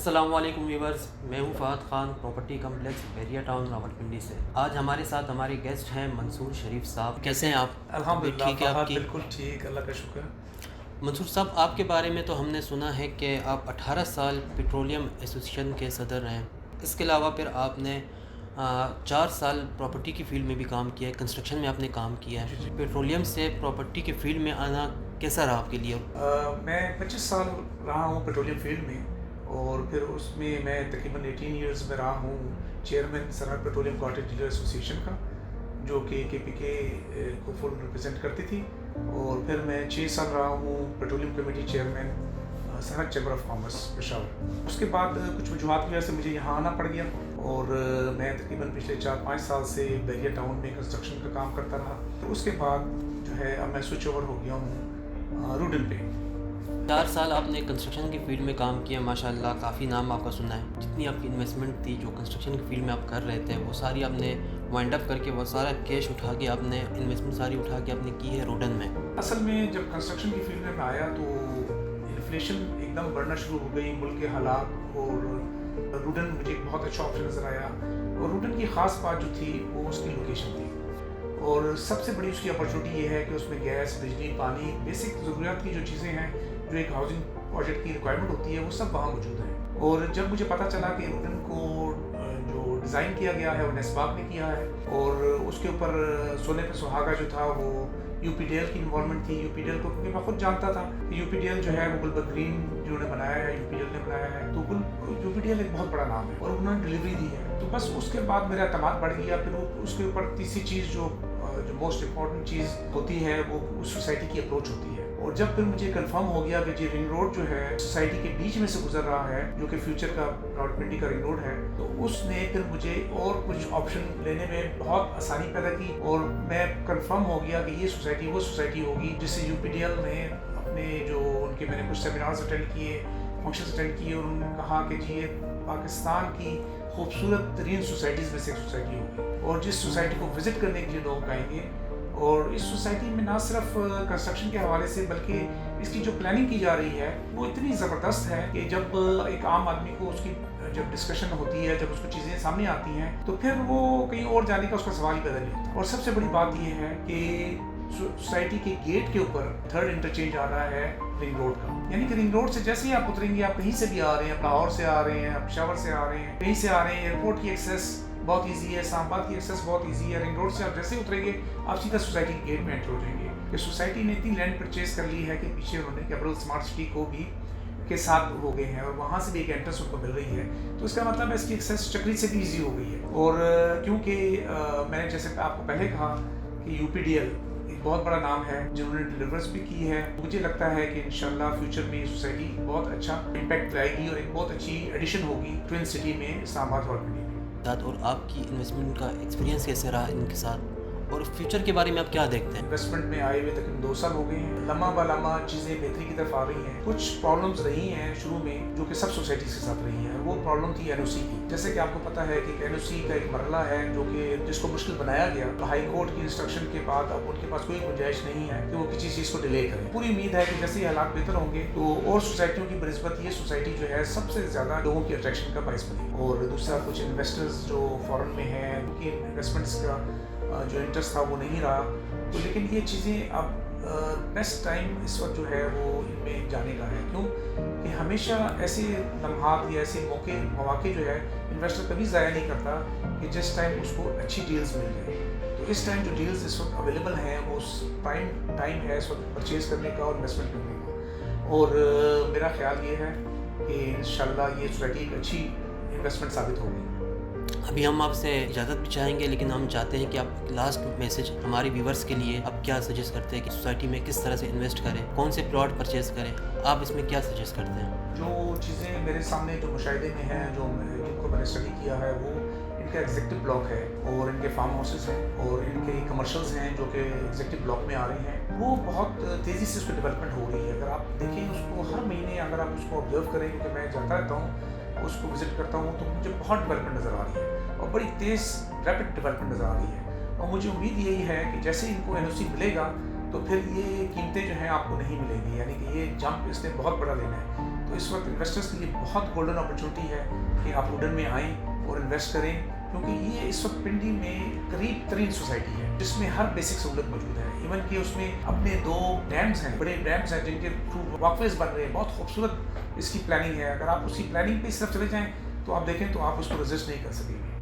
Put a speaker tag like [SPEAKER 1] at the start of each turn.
[SPEAKER 1] السلام علیکم ویورز، میں ہوں فہد خان، پراپرٹی کمپلیکس بحریہ ٹاؤن راولپنڈی سے۔ آج ہمارے ساتھ ہمارے گیسٹ ہیں منصور شریف صاحب۔ کیسے ہیں آپ؟
[SPEAKER 2] الحمدللہ
[SPEAKER 1] ٹھیک ہے آپ
[SPEAKER 2] فہد،
[SPEAKER 1] کی؟
[SPEAKER 2] بالکل ٹھیک، اللہ کا شکر۔
[SPEAKER 1] منصور صاحب، آپ کے بارے میں تو ہم نے سنا ہے کہ آپ 18 سال پیٹرولیم ایسوسیشن کے صدر ہیں۔ اس کے علاوہ پھر آپ نے 4 سال پراپرٹی کی فیلڈ میں بھی کام کیا ہے، کنسٹرکشن میں آپ نے کام کیا ہے۔
[SPEAKER 2] جی۔
[SPEAKER 1] پیٹرولیم سے پراپرٹی کی فیلڈ میں آنا کیسا رہا آپ کے لیے؟
[SPEAKER 2] میں 25 سال رہا ہوں پیٹرولیم فیلڈ میں، اور پھر اس میں تقریباً 18 ایئرز میں رہا ہوں چیئرمین سرحد پیٹرولیم کاٹیج ڈیلر ایسوسیشن کا، جو کہ پی کے کو فل ریپرزینٹ کرتی تھی۔ اور پھر میں 6 سال رہا ہوں پیٹرولیم کمیٹی چیئرمین سرحد چیمبر آف کامرس پشاور۔ اس کے بعد کچھ وجوہات کی وجہ سے مجھے یہاں آنا پڑ گیا، اور میں تقریباً پچھلے 4-5 سال سے بحریہ ٹاؤن میں کنسٹرکشن کا کام کرتا رہا۔ اس کے بعد جو ہے اب میں سوئچ اوور ہو گیا ہوں روڈن پہ۔
[SPEAKER 1] 4 سال آپ نے کنسٹرکشن کی فیلڈ میں کام کیا، ماشاءاللہ کافی نام آپ کا سنا ہے۔ جتنی آپ کی انویسٹمنٹ تھی جو کنسٹرکشن کی فیلڈ میں آپ کر رہے تھے، وہ ساری آپ نے وائنڈ اپ کر کے، وہ سارا کیش اٹھا کے آپ نے انویسٹمنٹ ساری اٹھا کے آپ نے کی ہے روڈن میں۔
[SPEAKER 2] اصل میں جب کنسٹرکشن کی فیلڈ میں آیا تو انفلیشن ایک دم بڑھنا شروع ہو گئی، ملک کے حالات، اور روڈن مجھے ایک بہت اچھا آپشن نظر آیا۔ اور روڈن کی خاص بات جو تھی وہ اس کی لوکیشن تھی، اور سب سے بڑی اس کی اپرچونیٹی یہ ہے کہ اس میں گیس، بجلی، پانی، بیسک ضروریات کی جو چیزیں ہیں، جو ایک ہاؤسنگ پروجیکٹ کی ریکوائرمنٹ ہوتی ہے، وہ سب وہاں موجود ہیں۔ اور جب مجھے پتہ چلا کہ روڈن کو جو ڈیزائن کیا گیا ہے وہ نیسباگ نے کیا ہے، اور اس کے اوپر سونے پہ سہاگا جو تھا وہ یو پی ڈی ایل کی انوالومنٹ تھی۔ یو پی ڈی ایل کو کیونکہ میں خود جانتا تھا کہ یو پی ڈی ایل جو ہے وہ گلبرگ گرین جنہوں نے بنایا ہے، یو پی ڈی ایل نے بنایا ہے، تو یو پی ڈی ایل ایک بہت بڑا نام ہے، اور انہوں نے ڈلیوری دی ہے۔ تو بس اس کے بعد میرا اعتماد بڑھ گیا۔ پھر اس کے اوپر تیسری چیز جو موسٹ امپورٹنٹ چیز ہوتی ہے وہ اس سوسائٹی کی اپروچ ہوتی ہے۔ اور جب پھر مجھے کنفرم ہو گیا کہ رنگ روڈ جو ہے سوسائٹی کے بیچ میں سے گزر رہا ہے، جو کہ فیوچر کا راولپنڈی کا رنگ روڈ ہے، تو اس نے پھر مجھے اور کچھ آپشن لینے میں بہت آسانی پیدا کی، اور میں کنفرم ہو گیا کہ یہ سوسائٹی وہ سوسائٹی ہوگی جس سے یو پی ڈی ایل نے اپنے جو ان کے میں نے کچھ سیمینارز اٹینڈ کیے، فنکشنز اٹینڈ کیے، اور انہوں نے کہا کہ جی یہ پاکستان کی خوبصورت ترین سوسائٹیز میں سے ایک سوسائٹی ہوگی، اور جس سوسائٹی کو وزٹ کرنے کے لیے لوگ آئیں گے۔ اور اس سوسائٹی میں نہ صرف کنسٹرکشن کے حوالے سے بلکہ اس کی جو پلاننگ کی جا رہی ہے وہ اتنی زبردست ہے کہ جب ایک عام آدمی کو اس کی جب ڈسکشن ہوتی ہے، جب اس کو چیزیں سامنے آتی ہیں، تو پھر وہ کہیں اور جانے کا اس کا سوال ہی پیدا نہیں ہوتا۔ اور سب سے بڑی بات یہ ہے کہ سوسائٹی کے گیٹ کے اوپر 3rd انٹرچینج آ رہا ہے رنگ روڈ کا، یعنی کہ رنگ روڈ سے جیسے ہی آپ اتریں گے، آپ کہیں سے بھی آ رہے ہیں، لاہور سے آ رہے ہیں، پشاور سے آ رہے ہیں، کہیں سے آ رہے ہیں، ایئرپورٹ کی ایکسیس بہت ایزی ہے، اسلام آباد کی ایکسیس بہت ایزی ہے۔ رنگ روڈ سے آپ جیسے ہی اتریں گے آپ سیدھا سوسائٹی کے گیٹ میں انٹر ہو جائیں گے۔ کہ سوسائٹی نے اتنی لینڈ پرچیز کر لی ہے کہ پیچھے انہوں نے کیپٹل اسمارٹ سٹی کو بھی کے ساتھ ہو گئے ہیں، اور وہاں سے بھی ایک انٹرنس ان کو مل رہی ہے۔ تو اس کا مطلب ہے اس کی ایکسیس چکری سے بھی ایزی ہو گئی ہے۔ اور کیونکہ میں نے جیسے آپ کو پہلے کہا کہ یو پی ڈی ایل ایک بہت بڑا نام ہے جنہوں نے ڈیلیورس بھی کی ہے، مجھے لگتا ہے کہ انشاءاللہ فیوچر میں یہ سوسائٹی بہت اچھا امپیکٹ لائے گی، اور ایک بہت اچھی ایڈیشن ہوگی ٹوئن سٹی میں، اسلام آباد راولپنڈی میں۔
[SPEAKER 1] اور آپ کی انویسٹمنٹ کا ایکسپیرینس کیسے رہا ان کے ساتھ، اور فیوچر کے بارے میں آپ کیا دیکھتے ہیں؟
[SPEAKER 2] انویسٹمنٹ میں آئے ہوئے تقریباً 2 سال ہو گئے ہیں، لمحہ بہ لمحہ چیزیں بہتری کی طرف آ رہی ہیں۔ کچھ پرابلمز رہی ہیں شروع میں جو کہ سب سوسائٹیز کے ساتھ رہی ہیں، وہ پرابلم تھی این او سی کی۔ جیسے کہ آپ کو پتہ ہے کہ این او سی کا ایک مرحلہ ہے جو کہ جس کو مشکل بنایا گیا، تو ہائی کورٹ کی انسٹرکشن کے بعد اب ان کے پاس کوئی گنجائش نہیں ہے کہ وہ کسی چیز کو ڈیلے کریں۔ پوری امید ہے کہ جیسے ہی حالات بہتر ہوں گے تو اور سوسائٹیوں کی بنسبت یہ سوسائٹی جو ہے سب سے زیادہ لوگوں کی اٹریکشن کا باعث بنے۔ اور دوسرا کچھ انویسٹرز جو فورن میں ہیں ان کی انویسٹمنٹس کا جو انٹرسٹ تھا وہ نہیں رہا، تو لیکن یہ چیزیں اب بیسٹ ٹائم اس وقت جو ہے وہ ان میں جانے کا ہے۔ کیوں کہ ہمیشہ ایسے لمحات یا ایسے مواقع جو ہے انویسٹر کبھی ضائع نہیں کرتا کہ جس ٹائم اس کو اچھی ڈیلز مل جائے۔ تو اس ٹائم جو ڈیلز اس وقت اویلیبل ہیں وہ پرائم ٹائم ہے اس وقت پرچیز کرنے کا اور انویسٹمنٹ کرنے کا۔ اور میرا خیال یہ ہے کہ انشاءاللہ یہ سوسائٹی ایک اچھی انویسٹمنٹ ثابت ہوگی۔
[SPEAKER 1] ابھی ہم آپ سے اجازت بھی چاہیں گے، لیکن ہم چاہتے ہیں کہ آپ لاسٹ میسج ہمارے ویورز کے لیے آپ کیا سجیسٹ کرتے ہیں کہ سوسائٹی میں کس طرح سے انویسٹ کریں، کون سے پلاٹ پرچیز کریں، آپ اس میں کیا سجیسٹ کرتے ہیں؟
[SPEAKER 2] جو چیزیں میرے سامنے جو مشاہدے میں ہیں، جن کو میں نے اسٹڈی کیا ہے، وہ ان کا ایگزیکٹو بلاک ہے، اور ان کے فارم ہاؤسز ہیں، اور ان کے کمرشلز ہیں جو کہ ایگزیکٹو بلاک میں آ رہے ہیں۔ وہ بہت تیزی سے اس کی ڈیولپمنٹ ہو رہی ہے۔ اگر آپ دیکھیں اس کو ہر مہینے، اگر آپ اس کو آبزرو کریں، کیونکہ میں جاتا رہتا ہوں، اس کو وزٹ کرتا ہوں، تو مجھے بہت ڈیولپمنٹ نظر آ رہی ہے، اور بڑی تیز ریپڈ ڈیولپمنٹ نظر آ رہی ہے۔ اور مجھے امید یہی ہے کہ جیسے ان کو این او سی ملے گا تو پھر یہ قیمتیں جو ہیں آپ کو نہیں ملیں گی، یعنی کہ یہ جمپ اس نے بہت بڑا لینا ہے۔ تو اس وقت انویسٹرز کے لیے بہت گولڈن اپرچونٹی ہے کہ آپ روڈن میں آئیں اور انویسٹ کریں، کیونکہ یہ اس وقت پنڈی میں قریب ترین سوسائٹی ہے جس میں ہر بیسک سہولت موجود ہے. ایون کہ اس میں اپنے 2 ڈیمز ہیں، بڑے ڈیمز ہیں جن کے تھرو واک ویز بن رہے ہیں. بہت خوبصورت اس کی پلاننگ ہے. اگر آپ اس کی پلاننگ پہ صرف چلے جائیں تو آپ دیکھیں تو آپ اس کو رزسٹ نہیں کر سکیں گے.